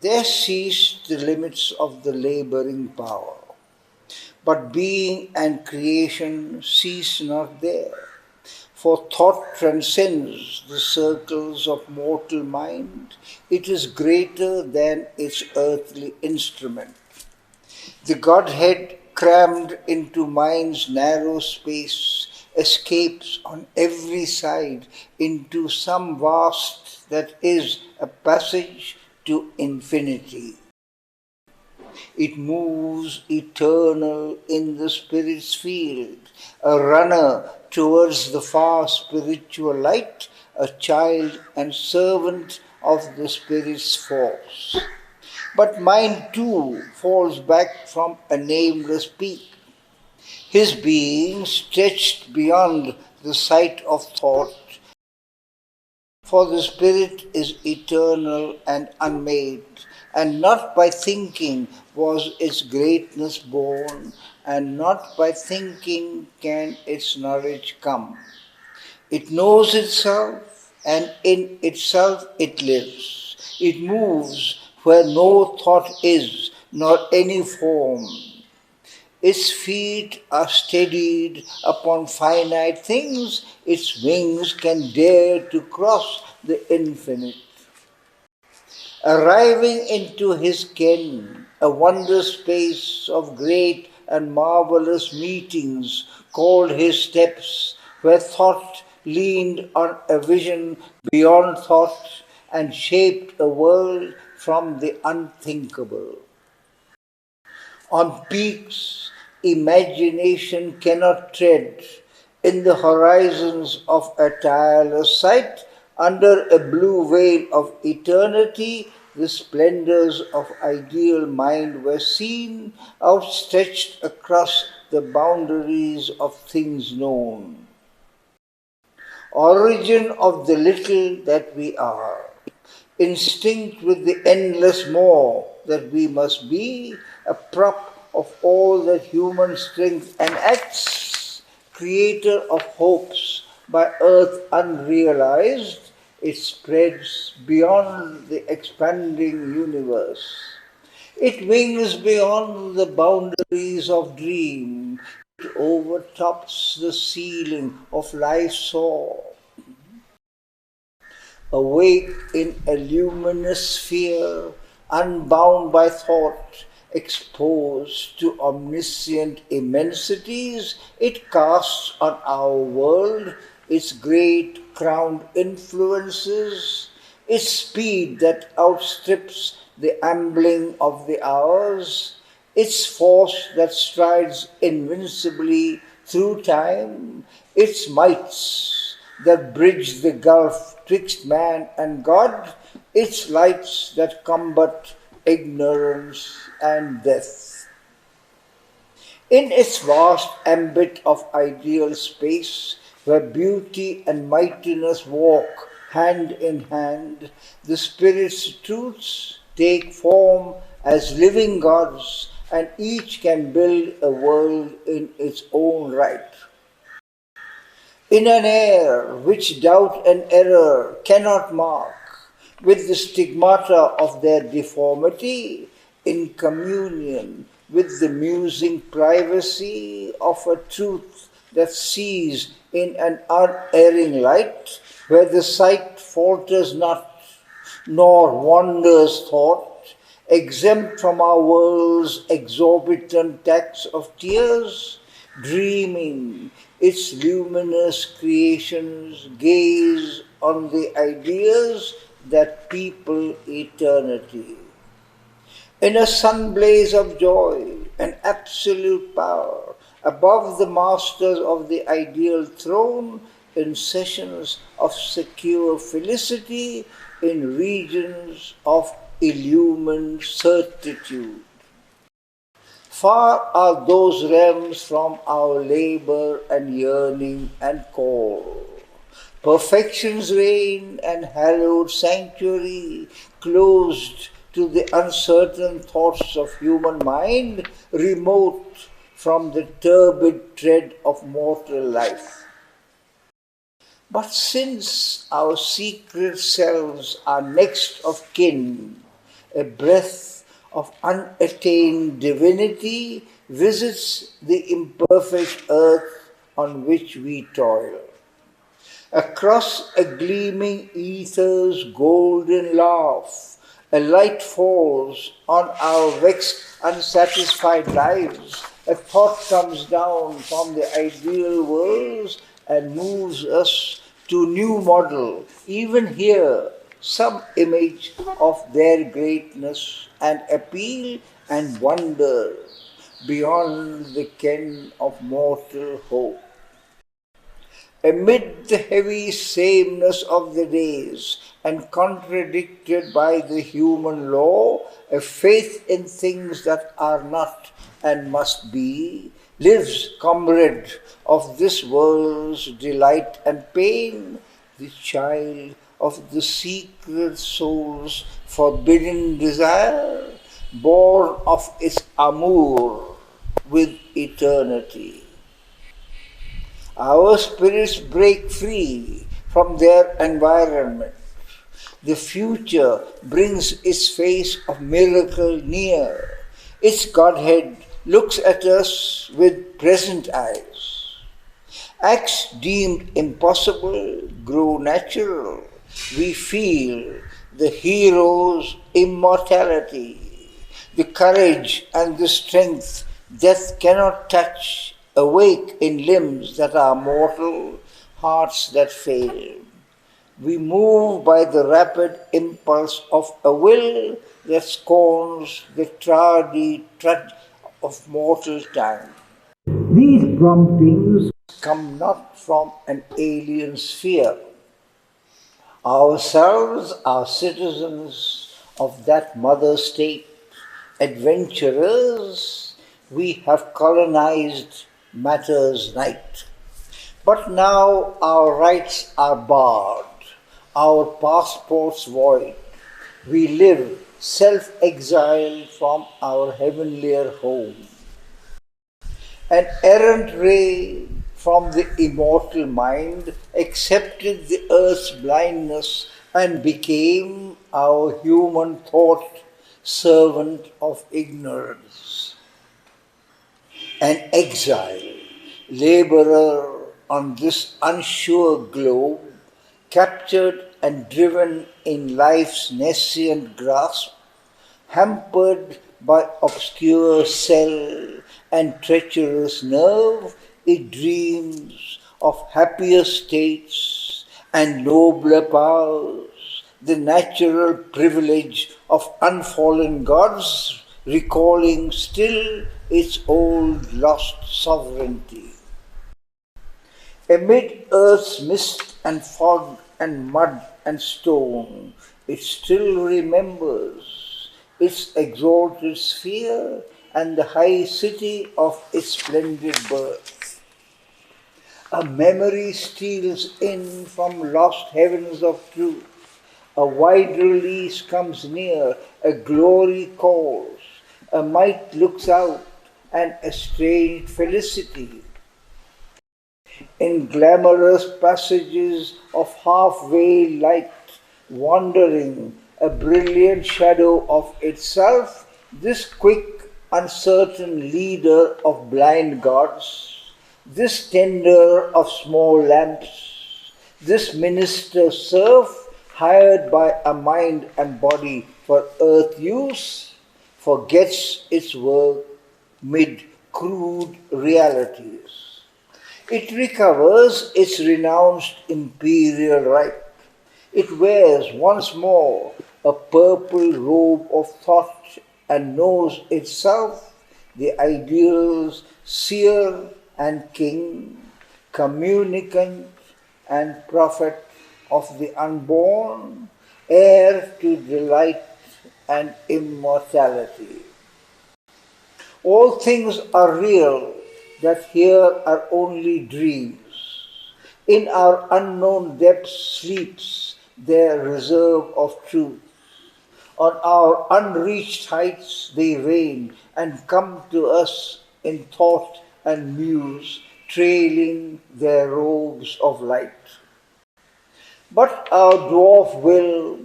There ceased the limits of the laboring power. But being and creation cease not there, for thought transcends the circles of mortal mind. It is greater than its earthly instrument. The Godhead crammed into mind's narrow space escapes on every side into some vast that is a passage to infinity. It moves eternal in the Spirit's field, a runner towards the far spiritual light, a child and servant of the Spirit's force. But mind too falls back from a nameless peak, his being stretched beyond the sight of thought, for the Spirit is eternal and unmade, and not by thinking was its greatness born, and not by thinking can its knowledge come. It knows itself, and in itself it lives. It moves where no thought is, nor any form. Its feet are steadied upon finite things, its wings can dare to cross the infinite. Arriving into his ken, a wondrous space of great and marvelous meetings called his steps, where thought leaned on a vision beyond thought and shaped a world from the unthinkable. On peaks imagination cannot tread, in the horizons of a tireless sight, under a blue veil of eternity, the splendors of ideal mind were seen, outstretched across the boundaries of things known. Origin of the little that we are, instinct with the endless more that we must be, a prop of all that human strength enacts, creator of hopes by earth unrealized, it spreads beyond the expanding universe. It wings beyond the boundaries of dream. It overtops the ceiling of life's soar. Awake in a luminous sphere, unbound by thought, exposed to omniscient immensities, it casts on our world its great crowned influences, its speed that outstrips the ambling of the hours, its force that strides invincibly through time, its mights that bridge the gulf twixt man and God, its lights that combat ignorance and death. In its vast ambit of ideal space, where beauty and mightiness walk hand in hand, the Spirit's truths take form as living gods, and each can build a world in its own right. In an air which doubt and error cannot mark, with the stigmata of their deformity, in communion with the musing privacy of a truth that sees in an unerring light, where the sight falters not, nor wanders thought, exempt from our world's exorbitant tax of tears, dreaming its luminous creations gaze on the ideas that people eternity. In a sunblaze of joy and absolute power, above the masters of the ideal throne, in sessions of secure felicity, in regions of illumined certitude. Far are those realms from our labor and yearning and call. Perfection's reign and hallowed sanctuary, closed to the uncertain thoughts of human mind, remote from the turbid tread of mortal life. But since our secret selves are next of kin, a breath of unattained divinity visits the imperfect earth on which we toil. Across a gleaming ether's golden laugh, a light falls on our vexed, unsatisfied lives. A thought comes down from the ideal worlds and moves us to new model. Even here, some image of their greatness and appeal and wonder beyond the ken of mortal hope. Amid the heavy sameness of the days and contradicted by the human law, a faith in things that are not and must be, lives comrade of this world's delight and pain, the child of the secret soul's forbidden desire, born of its amour with eternity. Our spirits break free from their environment. The future brings its face of miracle near. Its Godhead looks at us with present eyes. Acts deemed impossible grow natural. We feel the hero's immortality, the courage and the strength death cannot touch, awake in limbs that are mortal, hearts that fail. We move by the rapid impulse of a will that scorns the tardy trudge of mortal time. These promptings come not from an alien sphere. Ourselves are citizens of that mother state, adventurers, we have colonized matter's night. But now our rights are barred, our passports void. We live self-exiled from our heavenlier home. An errant ray from the immortal mind accepted the earth's blindness and became our human thought, servant of ignorance. An exile, laborer on this unsure globe, captured and driven in life's nascent grasp, hampered by obscure cell and treacherous nerve, it dreams of happier states and nobler powers, the natural privilege of unfallen gods, recalling still its old lost sovereignty. Amid earth's mist and fog and mud and stone, it still remembers its exalted sphere and the high city of its splendid birth. A memory steals in from lost heavens of truth. A wide release comes near, a glory calls, a might looks out, and a strange felicity. In glamorous passages of half-veiled light, wandering, a brilliant shadow of itself, this quick, uncertain leader of blind gods, this tender of small lamps, this minister serf hired by a mind and body for earth use, forgets its work mid crude realities. It recovers its renounced imperial right. It wears once more a purple robe of thought and knows itself the ideal's seer and king, communicant and prophet of the unborn, heir to delight and immortality. All things are real that here are only dreams. In our unknown depths sleeps their reserve of truth. On our unreached heights they reign and come to us in thought and muse, trailing their robes of light. But our dwarf will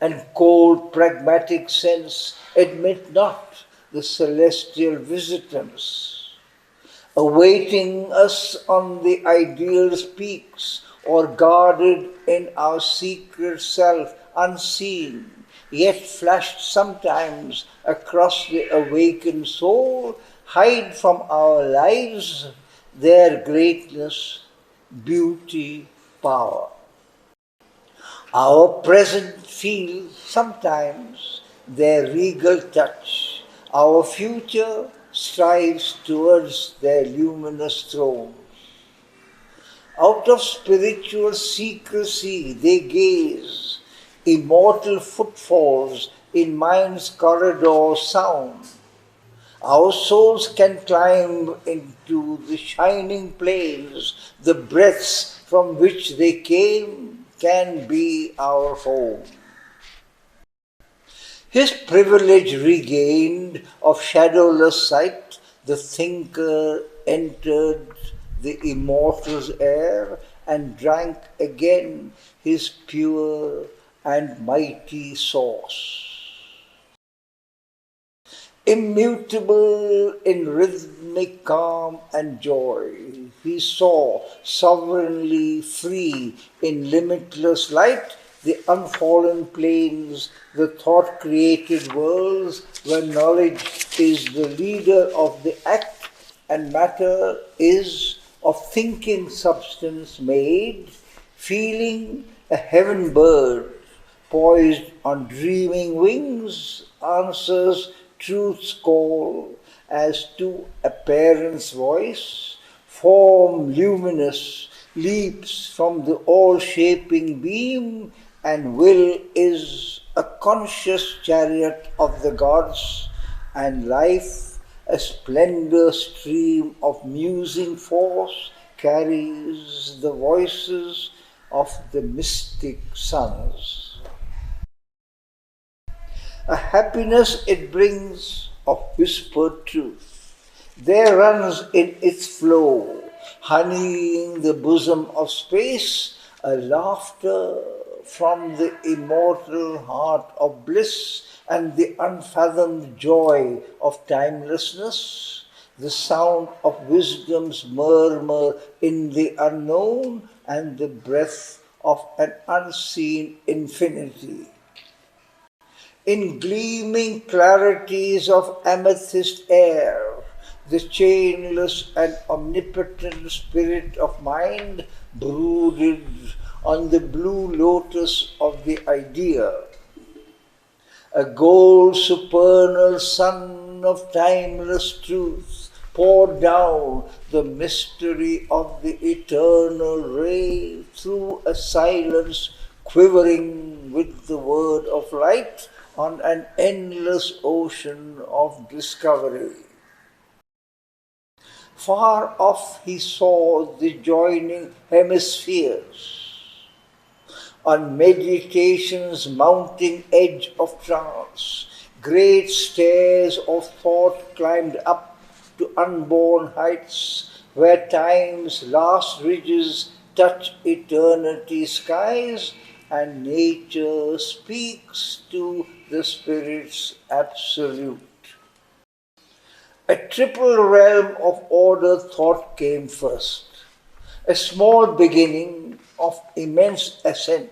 and cold pragmatic sense admit not the celestial visitants, awaiting us on the ideal's peaks or guarded in our secret self, unseen, yet flashed sometimes across the awakened soul, hide from our lives their greatness, beauty, power. Our present feels sometimes their regal touch. Our future strives towards their luminous throne. Out of spiritual secrecy they gaze, immortal footfalls in mind's corridor sound. Our souls can climb into the shining plains, the breaths from which they came can be our home. His privilege regained of shadowless sight, the thinker entered the immortal's air and drank again his pure and mighty source. Immutable in rhythmic calm and joy, he saw sovereignly free in limitless light the unfallen plains, the thought-created worlds where knowledge is the leader of the act and matter is of thinking substance made, feeling a heaven bird poised on dreaming wings, answers truth's call as to a parent's voice, form luminous leaps from the all-shaping beam, and will is a conscious chariot of the gods, and life a splendor stream of musing force carries the voices of the mystic suns. A happiness it brings of whispered truth. There runs in its flow, honeying the bosom of space, a laughter from the immortal heart of bliss and the unfathomed joy of timelessness, the sound of wisdom's murmur in the unknown and the breath of an unseen infinity. In gleaming clarities of amethyst air, the chainless and omnipotent spirit of mind brooded on the blue lotus of the idea. A gold supernal sun of timeless truth poured down the mystery of the eternal ray through a silence quivering with the word of light on an endless ocean of discovery. Far off he saw the joining hemispheres. On meditation's mounting edge of trance, great stairs of thought climbed up to unborn heights, where time's last ridges touch eternity's skies, and nature speaks to the spirit's absolute. A triple realm of order thought came first, a small beginning of immense ascent.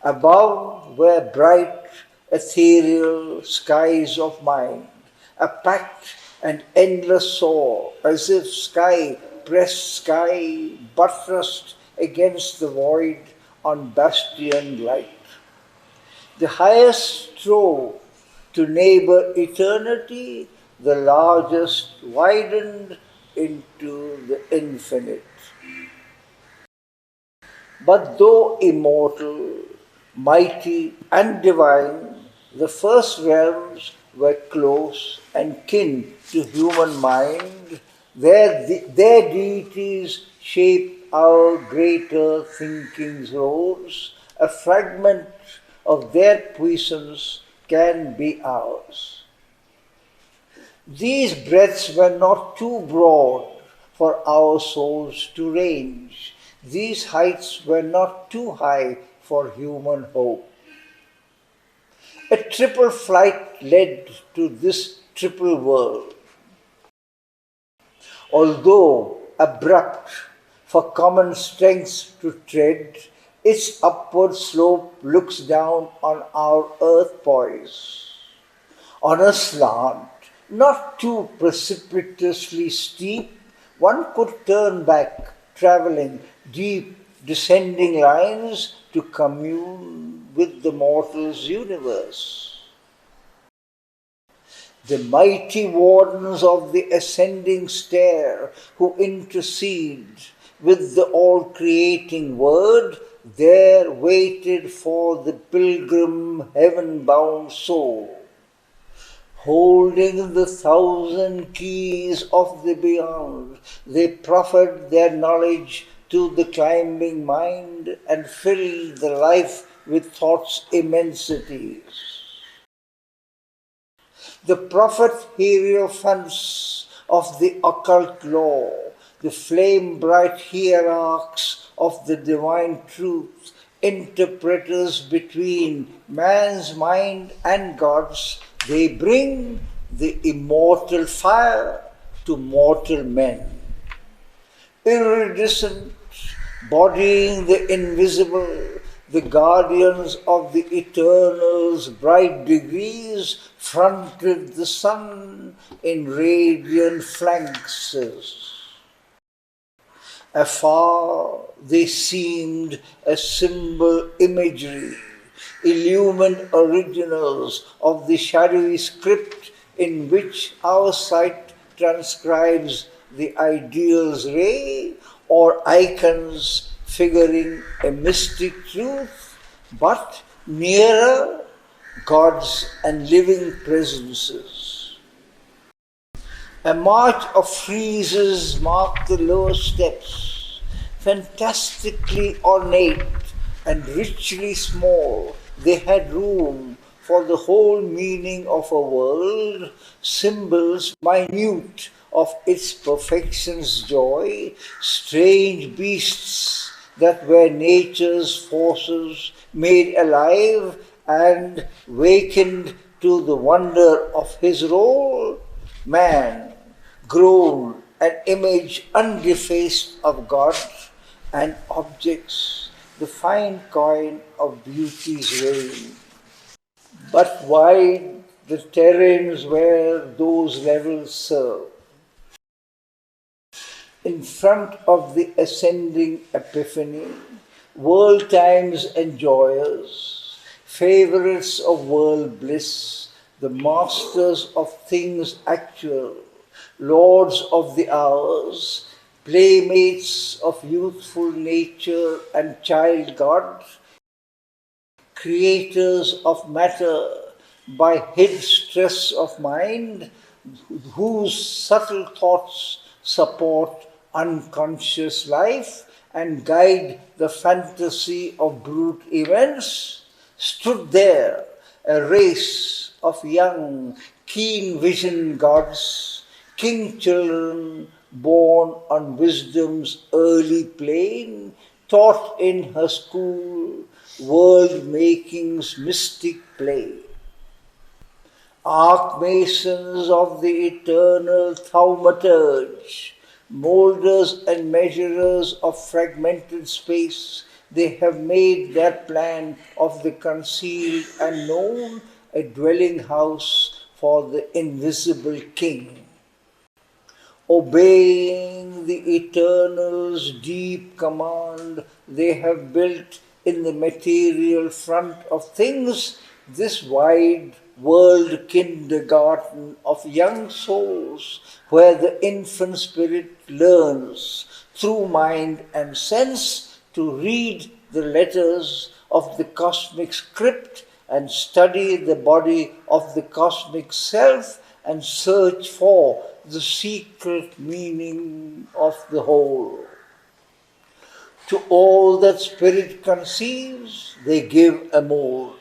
Above were bright, ethereal skies of mind, a packed and endless soar, as if sky pressed sky, buttressed against the void on bastion light. The highest strove to neighbor eternity, the largest widened into the infinite. But though immortal, mighty and divine, the first realms were close and kin to human mind. Their deities shape our greater thinking's roads. A fragment of their puissance can be ours. These breadths were not too broad for our souls to range. These heights were not too high for human hope. A triple flight led to this triple world. Although abrupt for common strengths to tread, its upward slope looks down on our earth poise. On a slant, not too precipitously steep, one could turn back, travelling deep descending lines to commune with the mortal's universe. The mighty wardens of the ascending stair who intercede with the all-creating Word there waited for the pilgrim heaven-bound soul. Holding the thousand keys of the beyond, they proffered their knowledge to the climbing mind and filled the life with thought's immensities. The prophet hierophants of the occult law, the flame-bright hierarchs of the divine truth, interpreters between man's mind and God's, they bring the immortal fire to mortal men. Iridescent, bodying the invisible, the guardians of the eternal's bright degrees fronted the sun in radiant flanxes. Afar they seemed a symbol imagery, illumined originals of the shadowy script in which our sight transcribes the ideal's ray, or icons figuring a mystic truth, but nearer God's and living presences. A march of friezes marked the lower steps, fantastically ornate and richly small. They had room for the whole meaning of a world, symbols minute of its perfection's joy, strange beasts that were nature's forces made alive and wakened to the wonder of his role. Man, grown an image undefaced of God, and objects the fine coin of beauty's reign. But wide the terrains where those levels serve. In front of the ascending epiphany, world time's enjoyers, favorites of world bliss, the masters of things actual, lords of the hours, playmates of youthful nature and child God, creators of matter by hid stress of mind, whose subtle thoughts support unconscious life and guide the fantasy of brute events, stood there a race of young, keen-visioned gods, king children born on wisdom's early plane, taught in her school world-making's mystic play. Archmasons of the eternal thaumaturge, molders and measurers of fragmented space, they have made their plan of the concealed and known a dwelling house for the invisible king. Obeying the eternal's deep command, they have built in the material front of things this wide world kindergarten of young souls, where the infant spirit learns through mind and sense to read the letters of the cosmic script and study the body of the cosmic self and search for the secret meaning of the whole. To all that spirit conceives, they give a mold,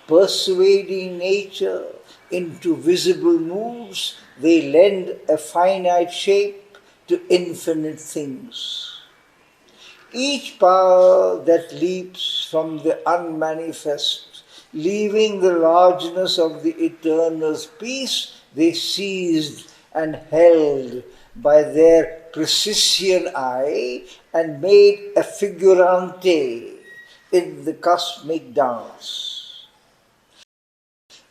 persuading nature into visible moods, they lend a finite shape to infinite things. Each power that leaps from the unmanifest Leaving the largeness of the eternal's peace, they seized and held by their Precisian eye and made a figurante in the cosmic dance.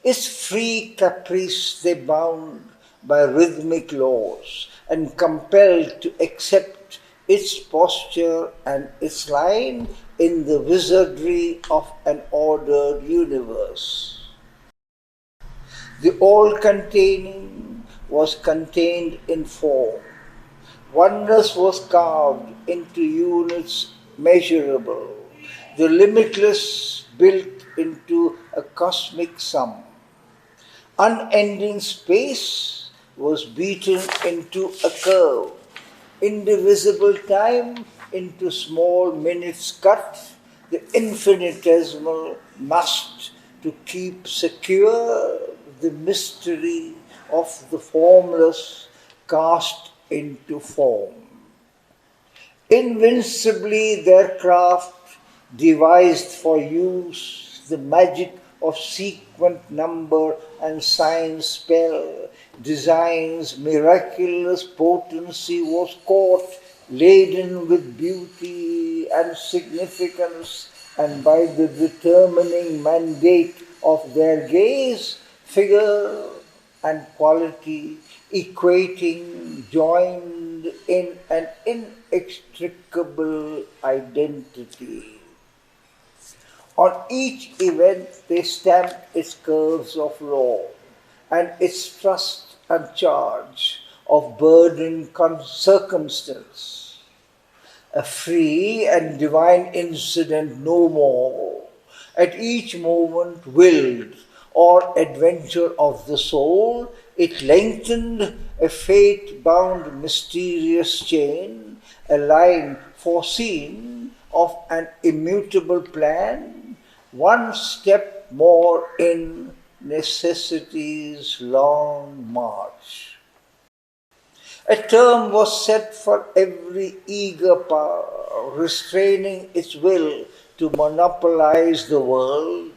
Its free caprice they bound by rhythmic laws and compelled to accept its posture and its line in the wizardry of an ordered universe. The all-containing was contained in form. Oneness was carved into units measurable, the limitless built into a cosmic sum. Unending space was beaten into a curve, indivisible time into small minutes cut, the infinitesimal must to keep secure the mystery of the formless cast into form. Invincibly their craft devised for use the magic of sequent number and sign spell. Design's miraculous potency was caught, laden with beauty and significance, and by the determining mandate of their gaze, figure and quality equating, joined in an inextricable identity. On each event they stamped its curves of law and its trust and charge of burdened circumstance. A free and divine incident no more, at each moment willed or adventure of the soul, it lengthened a fate-bound mysterious chain, a line foreseen of an immutable plan, one step more in necessity's long march. A term was set for every eager power, restraining its will to monopolize the world,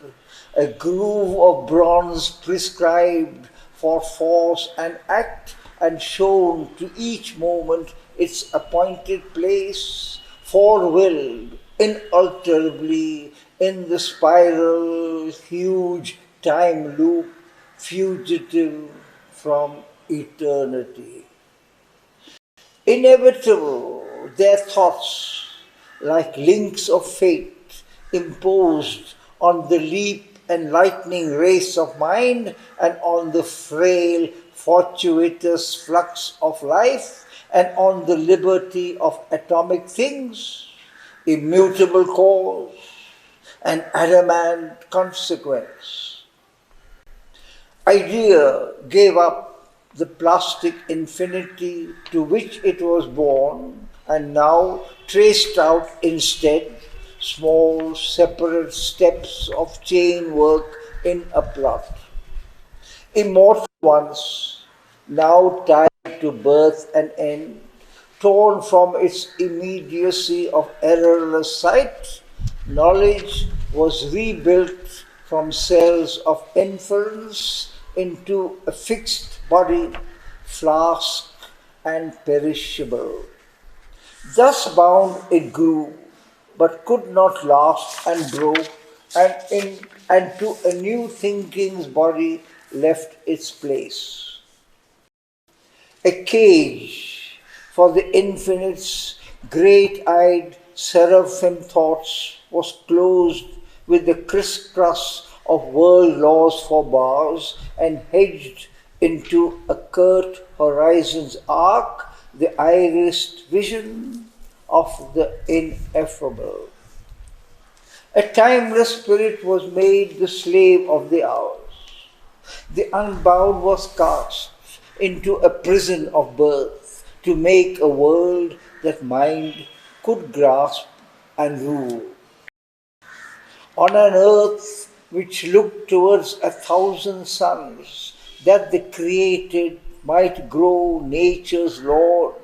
a groove of bronze prescribed for force and act, and shown to each moment its appointed place, forewilled inalterably in the spiral huge time loop, fugitive from eternity. Inevitable, their thoughts, like links of fate, imposed on the leap and lightning race of mind and on the frail, fortuitous flux of life and on the liberty of atomic things, immutable cause and adamant consequence. Idea gave up the plastic infinity to which it was born and now traced out instead small separate steps of chain work in a plot. Immortal ones, now tied to birth and end, torn from its immediacy of errorless sight, knowledge was rebuilt from cells of inference into a fixed body, flask and perishable. Thus bound it grew, but could not last and broke, and to a new thinking's body left its place. A cage for the infinite's great-eyed seraphim thoughts was closed with the crisscross of world laws for bars and hedged into a curt horizon's arc the irised vision of the ineffable. A timeless spirit was made the slave of the hours. The unbound was cast into a prison of birth to make a world that mind could grasp and rule. On an earth which looked towards 1,000 suns, that the created might grow nature's lord,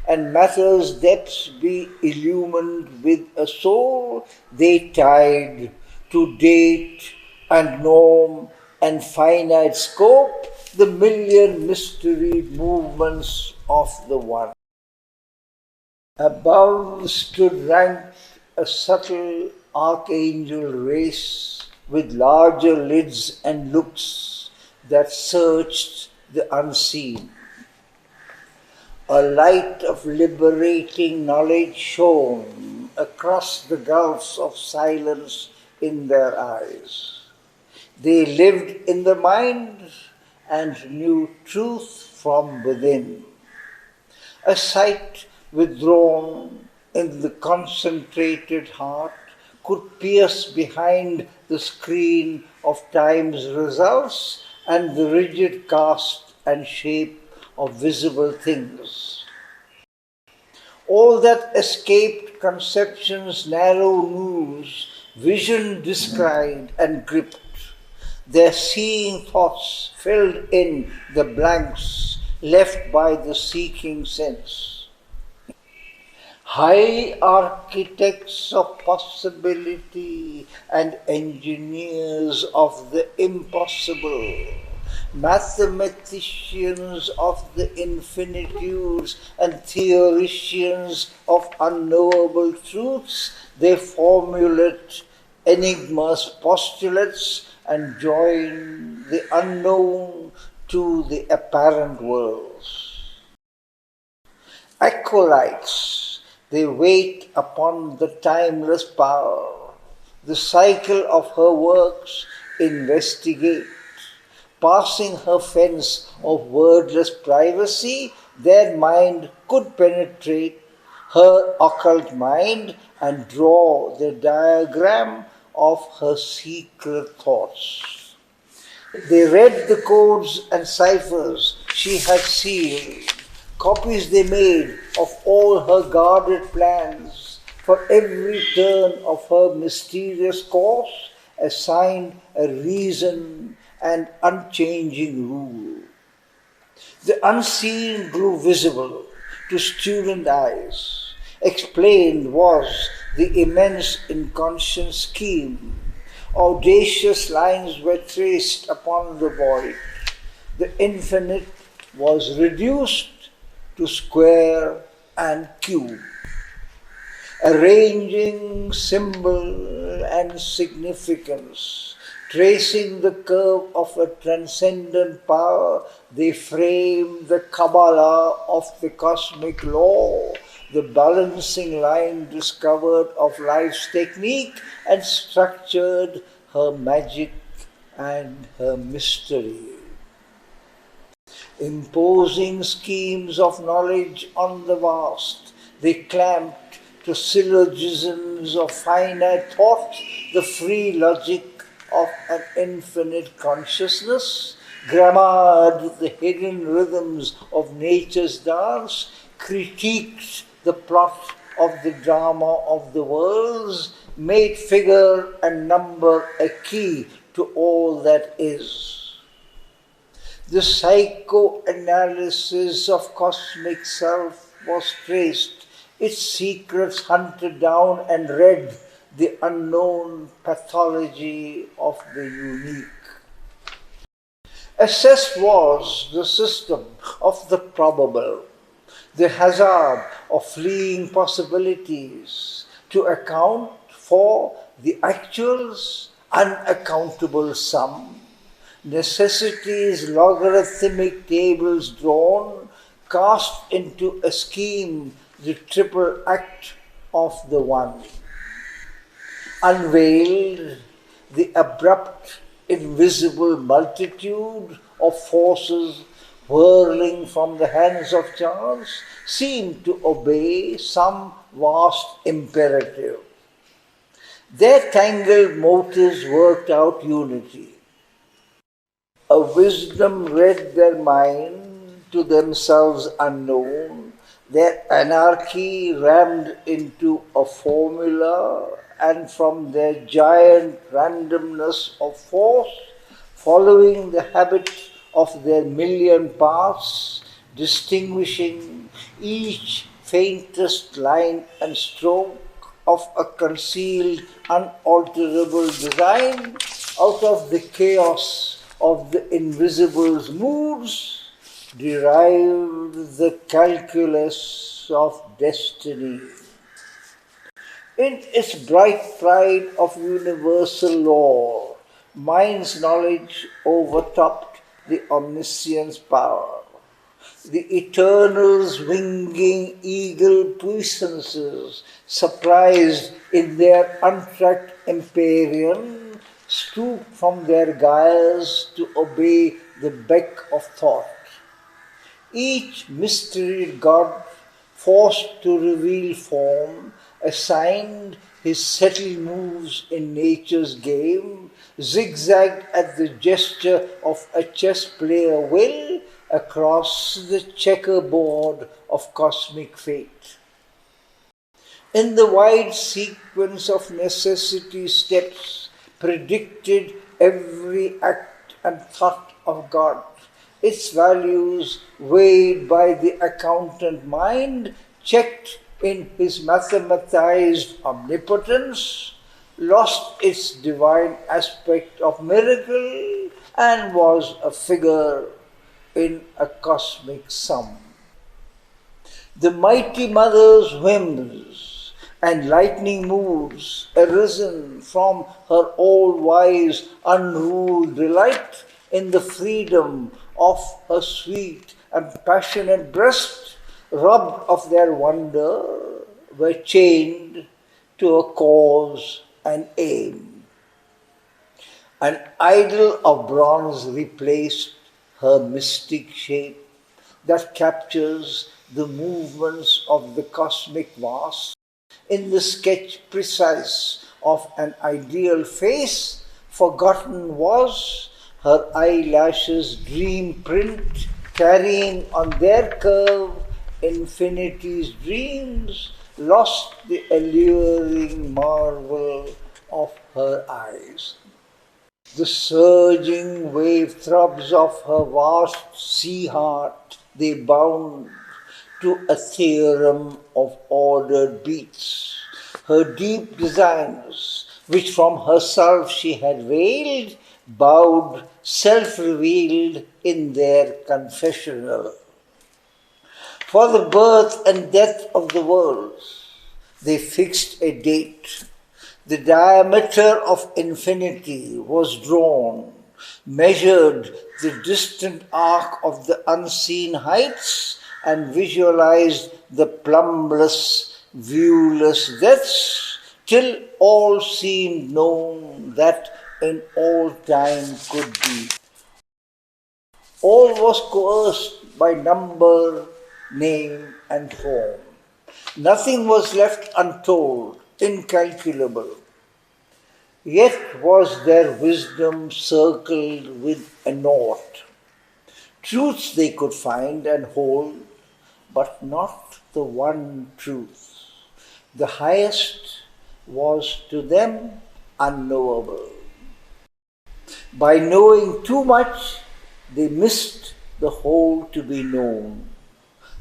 and matter's depths be illumined with a soul, they tied to date and norm and finite scope, the million mysteried movements of the One. Above stood ranked a subtle archangel race with larger lids and looks that searched the unseen. A light of liberating knowledge shone across the gulfs of silence in their eyes. They lived in the mind and knew truth from within. A sight withdrawn in the concentrated heart could pierce behind the screen of time's results and the rigid cast and shape of visible things. All that escaped conception's narrow noose, vision descried and gripped. Their seeing thoughts filled in the blanks left by the seeking sense. High architects of possibility and engineers of the impossible, mathematicians of the infinitudes and theoricians of unknowable truths, they formulate enigmas, postulates, and join the unknown to the apparent worlds. Acolytes, they wait upon the timeless power, the cycle of her works investigate. Passing her fence of wordless privacy, their mind could penetrate her occult mind and draw the diagram of her secret thoughts. They read the codes and ciphers she had sealed. Copies they made of all her guarded plans. For every turn of her mysterious course assigned a reason and unchanging rule. The unseen grew visible to student eyes. Explained was the immense inconscient scheme. Audacious lines were traced upon the void. The infinite was reduced to square and cube, arranging symbol and significance. Tracing the curve of a transcendent power, they frame the Kabbalah of the cosmic law, the balancing line discovered of life's technique, and structured her magic and her mystery. Imposing schemes of knowledge on the vast, they clamped to syllogisms of finite thought, the free logic of an infinite consciousness, grammared the hidden rhythms of nature's dance, critiqued the plot of the drama of the worlds, made figure and number a key to all that is. The psychoanalysis of cosmic self was traced, its secrets hunted down and read, the unknown pathology of the unique. Assessed was the system of the probable, the hazard of fleeing possibilities, to account for the actual's unaccountable sum. Necessity's logarithmic tables drawn, cast into a scheme the triple act of the One. Unveiled, the abrupt, invisible multitude of forces whirling from the hands of chance seemed to obey some vast imperative. Their tangled motives worked out unity. A wisdom read their mind, to themselves unknown, their anarchy rammed into a formula, and from their giant randomness of force, following the habit of their million paths, distinguishing each faintest line and stroke of a concealed, unalterable design, out of the chaos of the invisible's moods, derived the calculus of destiny. In its bright pride of universal law, mind's knowledge overtopped the omniscience power. The eternal's winging eagle puissances, surprised in their untracked empyrean, stooped from their gyres to obey the beck of thought. Each mysteried god, forced to reveal form, assigned his settled moves in nature's game, zigzagged at the gesture of a chess player will across the checkerboard of cosmic fate. In the wide sequence of necessity steps predicted every act and thought of God, its values weighed by the accountant mind, checked in his mathematized omnipotence, lost its divine aspect of miracle, and was a figure in a cosmic sum. The mighty mother's whims and lightning moves, arisen from her all-wise, unruled delight in the freedom of her sweet and passionate breast, robbed of their wonder, were chained to a cause and aim. An idol of bronze replaced her mystic shape that captures the movements of the cosmic vast in the sketch precise of an ideal face. Forgotten was her eyelashes' dream print, carrying on their curve infinity's dreams, lost the alluring marvel of her eyes. The surging wave throbs of her vast sea heart, they bound to a theorem of ordered beats. Her deep designs, which from herself she had veiled, bowed self-revealed in their confessional. For the birth and death of the worlds, they fixed a date. The diameter of infinity was drawn, measured the distant arc of the unseen heights, and visualized the plumbless, viewless depths, till all seemed known that in all time could be. All was coerced by number, name, and form. Nothing was left untold, incalculable. Yet was their wisdom circled with a naught. Truths they could find and hold, but not the one truth. The highest was to them unknowable. By knowing too much, they missed the whole to be known.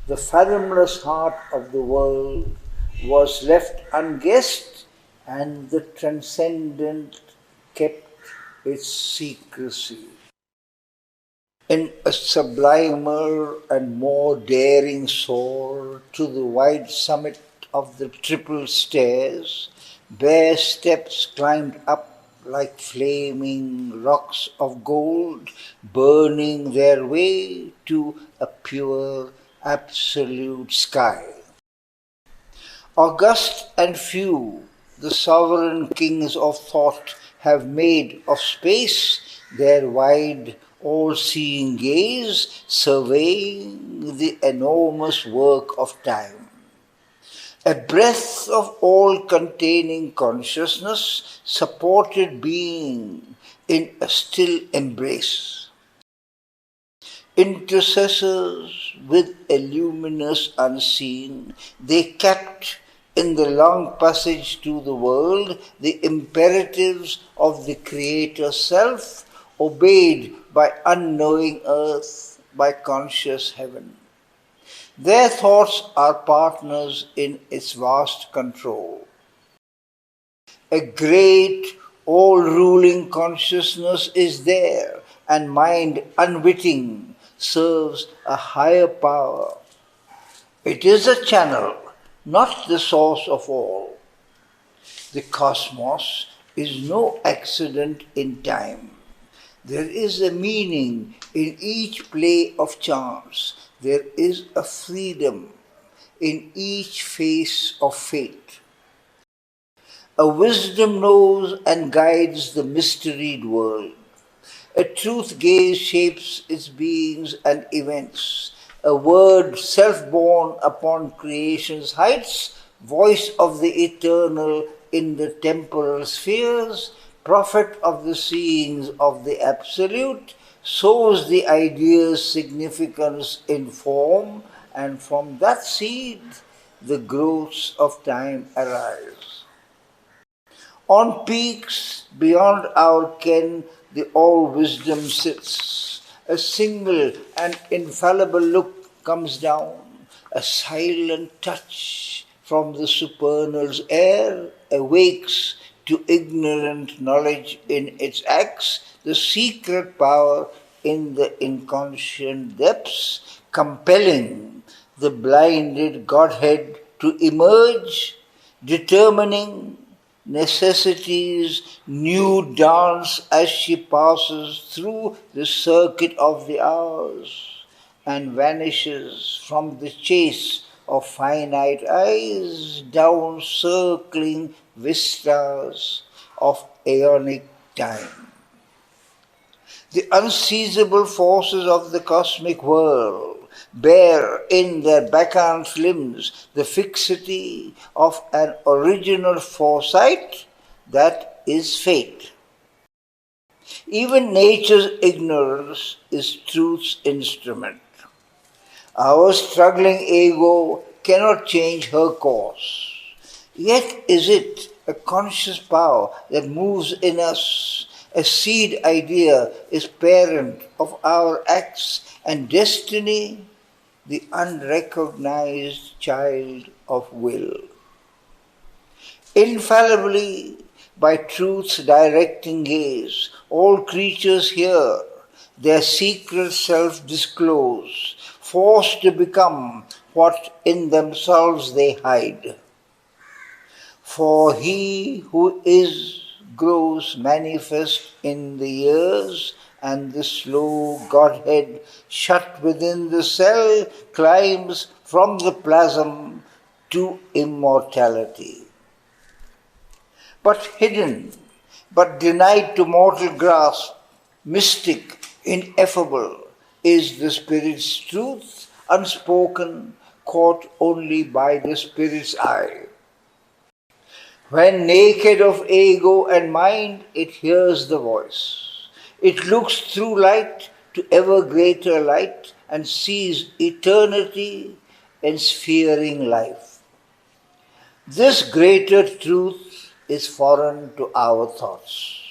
The fathomless heart of the world was left unguessed, and the transcendent kept its secrecy. In a sublimer and more daring soar to the wide summit of the triple stairs, bare steps climbed up like flaming rocks of gold, burning their way to a pure, absolute sky. August and few, the sovereign kings of thought have made of space their wide, all-seeing gaze, surveying the enormous work of time. A breath of all-containing consciousness supported being in a still embrace. Intercessors with a luminous unseen, they kept in the long passage to the world the imperatives of the Creator Self, obeyed by unknowing earth, by conscious heaven. Their thoughts are partners in its vast control. A great All-ruling consciousness is there, and mind unwitting serves a higher power. It is a channel, not the source of all. The cosmos is no accident in time. There is a meaning in each play of chance. There is a freedom in each phase of fate. A wisdom knows and guides the mysteried world. A truth gaze shapes its beings and events. A word self-born upon creation's heights, voice of the eternal in the temporal spheres, prophet of the seeings of the absolute, sows the idea's significance in form, and from that seed the growths of time arise. On peaks beyond our ken the all-wisdom sits. A single and infallible look comes down, a silent touch from the supernal's air awakes to ignorant knowledge in its acts the secret power in the inconscient depths, compelling the blinded Godhead to emerge, determining necessity's new dance as she passes through the circuit of the hours and vanishes from the chase of finite eyes down circling vistas of aeonic time. The unseizable forces of the cosmic world bear in their bacchant limbs the fixity of an original foresight that is fate. Even nature's ignorance is truth's instrument. Our struggling ego cannot change her course. Yet is it a conscious power that moves in us. A seed idea is parent of our acts, and destiny the unrecognized child of will. Infallibly, by truth's directing gaze, all creatures hear their secret self disclose, forced to become what in themselves they hide. For he who is grows manifest in the years, and the slow Godhead shut within the cell climbs from the plasm to immortality. But hidden, but denied to mortal grasp, mystic, ineffable, is the Spirit's truth, unspoken, caught only by the Spirit's eye. When naked of ego and mind, it hears the voice. It looks through light to ever greater light and sees eternity ensphering life. This greater truth is foreign to our thoughts.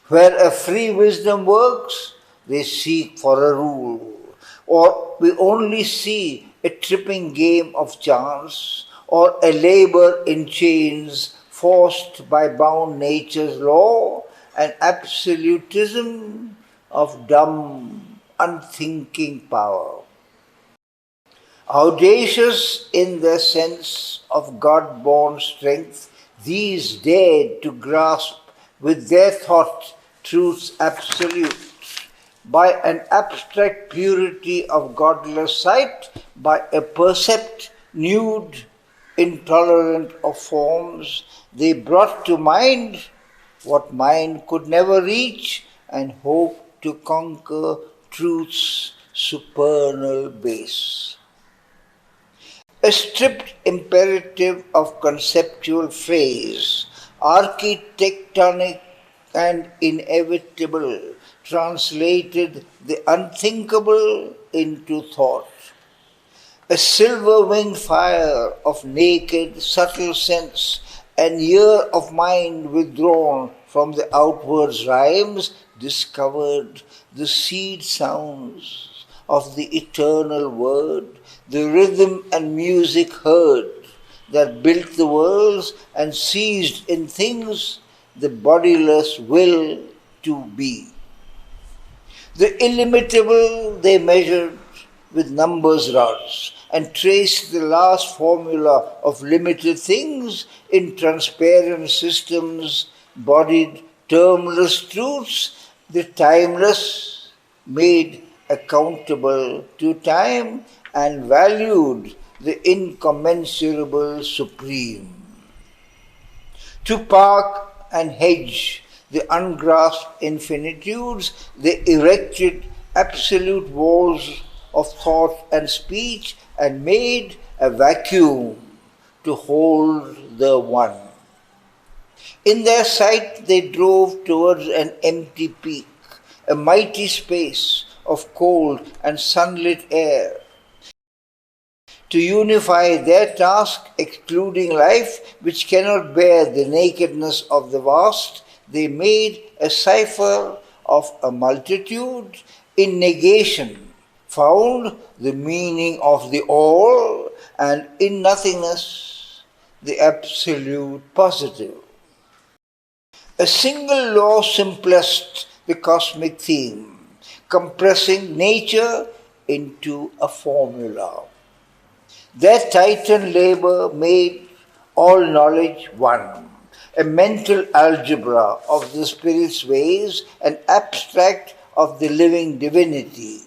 Where a free wisdom works, they seek for a rule, or we only see a tripping game of chance, or a labor in chains forced by bound nature's law, an absolutism of dumb, unthinking power. Audacious in their sense of God-born strength, these dared to grasp with their thought truth's absolute, by an abstract purity of godless sight, by a percept nude, intolerant of forms, they brought to mind what mind could never reach and hoped to conquer truth's supernal base. A stripped imperative of conceptual phrase, architectonic and inevitable, translated the unthinkable into thought. A silver-winged fire of naked, subtle sense, an ear of mind withdrawn from the outward rhymes, discovered the seed sounds of the eternal word, the rhythm and music heard that built the worlds and seized in things the bodiless will to be. The illimitable they measured with numbers rods and traced the last formula of limited things in transparent systems, bodied termless truths, the timeless made accountable to time and valued the incommensurable supreme. To park and hedge the ungrasped infinitudes, they erected absolute walls of thought and speech and made a vacuum to hold the one. In their sight they drove towards an empty peak, a mighty space of cold and sunlit air. To unify their task, excluding life, which cannot bear the nakedness of the vast, they made a cipher of a multitude. In negation found the meaning of the all, and in nothingness the absolute positive. A single law simplest the cosmic theme, compressing nature into a formula. Their titan labor made all knowledge one, a mental algebra of the spirit's ways, an abstract of the living divinity.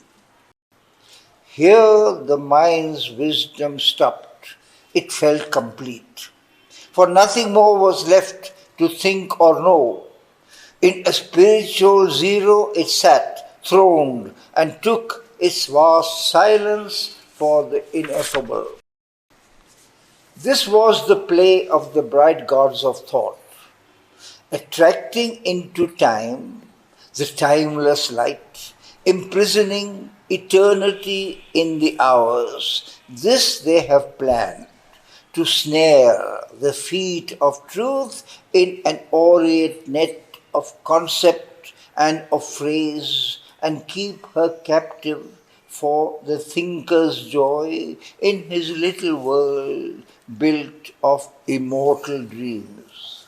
Here the mind's wisdom stopped. It felt complete. For nothing more was left to think or know. In a spiritual zero it sat, throned, and took its vast silence for the ineffable. This was the play of the bright gods of thought, attracting into time the timeless light, imprisoning eternity in the hours. This they have planned, to snare the feet of truth in an aureate net of concept and of phrase, and keep her captive for the thinker's joy in his little world built of immortal dreams.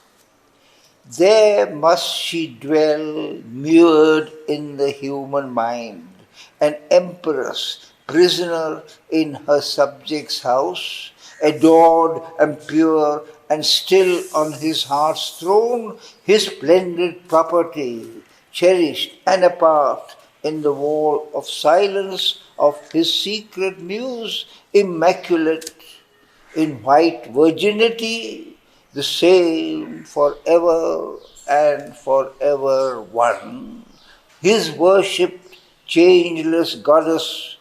There must she dwell, mured in the human mind, an empress, prisoner in her subject's house, adored and pure and still on his heart's throne, his splendid property, cherished and apart in the wall of silence of his secret muse, immaculate in white virginity, the same forever and forever one, his worshipped changeless goddess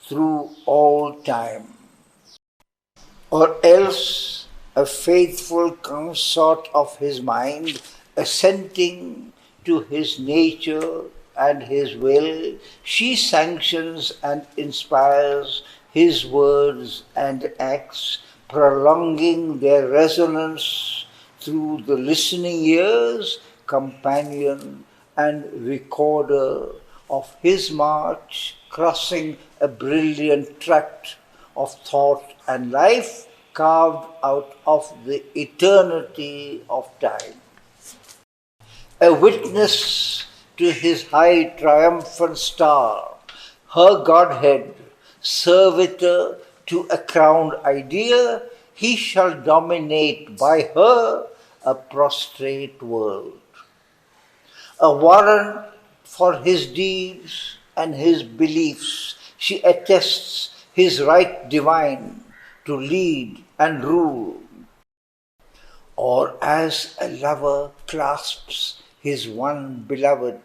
through all time. Or else a faithful consort of his mind, assenting to his nature and his will, she sanctions and inspires his words and acts, prolonging their resonance through the listening ears, companion and recorder of his march, crossing a brilliant tract of thought and life carved out of the eternity of time. A witness to his high triumphant star, her Godhead, servitor to a crowned idea, he shall dominate by her a prostrate world. A warrant for his deeds and his beliefs, she attests his right divine to lead and rule. Or as a lover clasps his one beloved,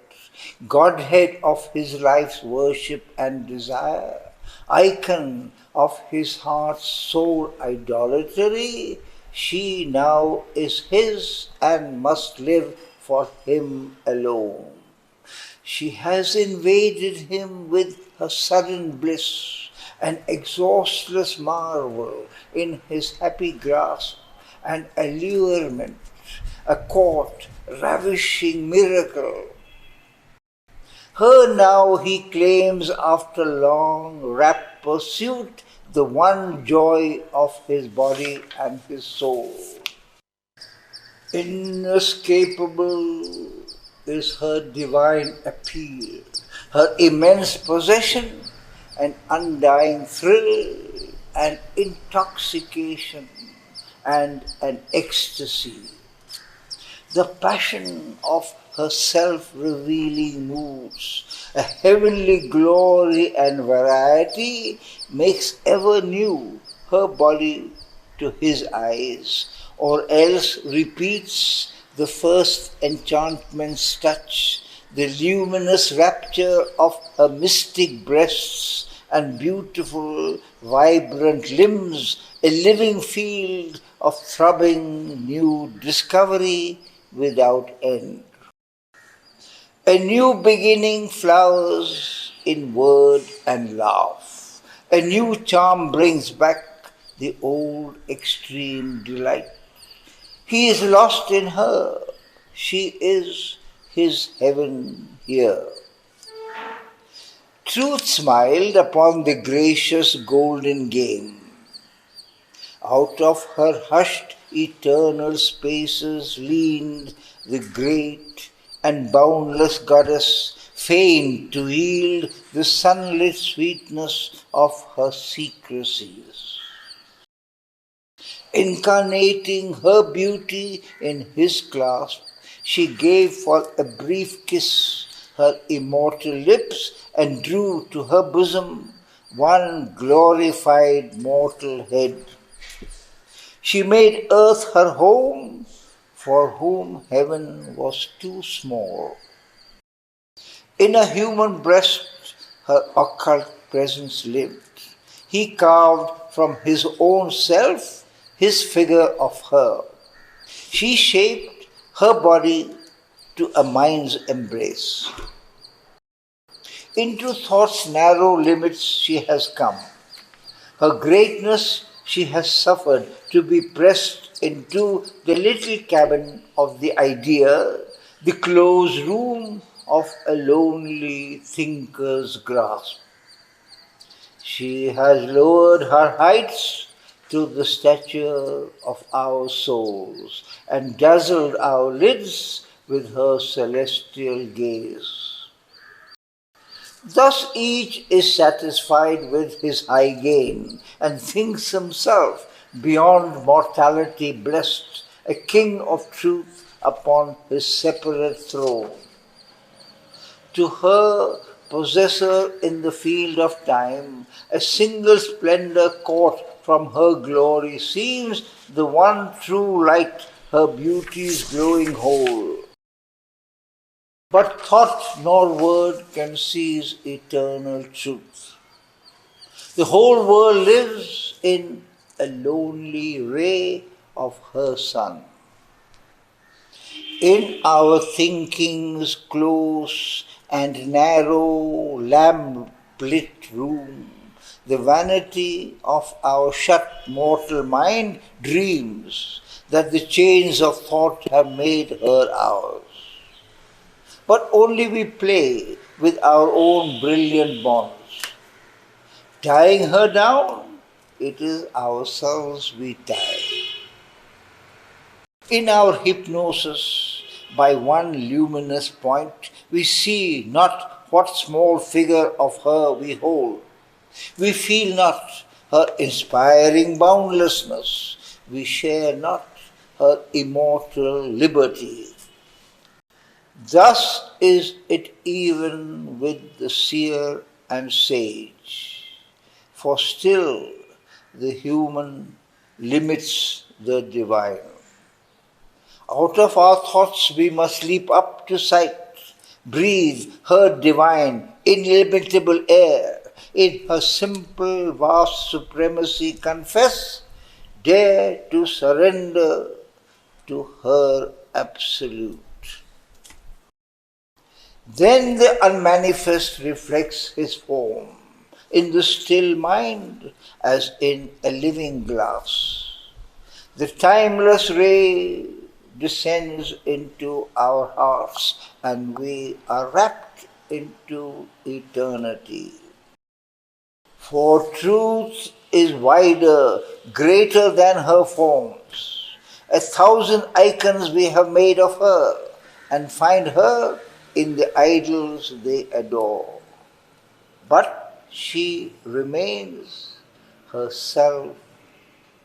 Godhead of his life's worship and desire, icon of his heart's sole idolatry, she now is his and must live for him alone. She has invaded him with her sudden bliss, an exhaustless marvel in his happy grasp, an allurement, a caught, ravishing miracle. Her now he claims after long, rapt pursuit, the one joy of his body and his soul. Inescapable is her divine appeal, her immense possession, an undying thrill, an intoxication, and an ecstasy. The passion of her self-revealing moods, a heavenly glory and variety makes ever new her body to his eyes, or else repeats the first enchantment's touch, the luminous rapture of her mystic breasts and beautiful, vibrant limbs, a living field of throbbing new discovery without end. A new beginning flowers in word and laugh. A new charm brings back the old extreme delight. He is lost in her. She is his heaven here. Truth smiled upon the gracious golden game. Out of her hushed eternal spaces leaned the great and boundless goddess, fain to yield the sunlit sweetness of her secrecies. Incarnating her beauty in his clasp, she gave for a brief kiss her immortal lips and drew to her bosom one glorified mortal head. She made earth her home, for whom heaven was too small. In a human breast her occult presence lived. He carved from his own self his figure of her. She shaped her body to a mind's embrace. Into thought's narrow limits she has come. Her greatness she has suffered to be pressed into the little cabin of the idea, the closed room of a lonely thinker's grasp. She has lowered her heights to the stature of our souls and dazzled our lids with her celestial gaze. Thus each is satisfied with his high gain and thinks himself beyond mortality blessed, a king of truth upon his separate throne. To her, possessor in the field of time, a single splendor caught from her glory seems the one true light, her beauty's glowing whole. But thought nor word can seize eternal truth. The whole world lives in a lonely ray of her sun. In our thinking's close and narrow lamp-lit room, the vanity of our shut mortal mind dreams that the chains of thought have made her ours. But only we play with our own brilliant bonds. Tying her down, it is ourselves we tie. In our hypnosis, by one luminous point, we see not what small figure of her we hold. We feel not her inspiring boundlessness. We share not her immortal liberty. Thus is it even with the seer and sage, for still the human limits the divine. Out of our thoughts we must leap up to sight, breathe her divine, inimitable air, in her simple, vast supremacy confess, dare to surrender to her absolute. Then the unmanifest reflects his form in the still mind as in a living glass. The timeless ray descends into our hearts and we are wrapped into eternity. For truth is wider, greater than her forms, 1,000 icons we have made of her and find her in the idols they adore. But she remains herself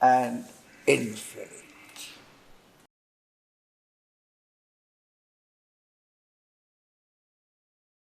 and infinite.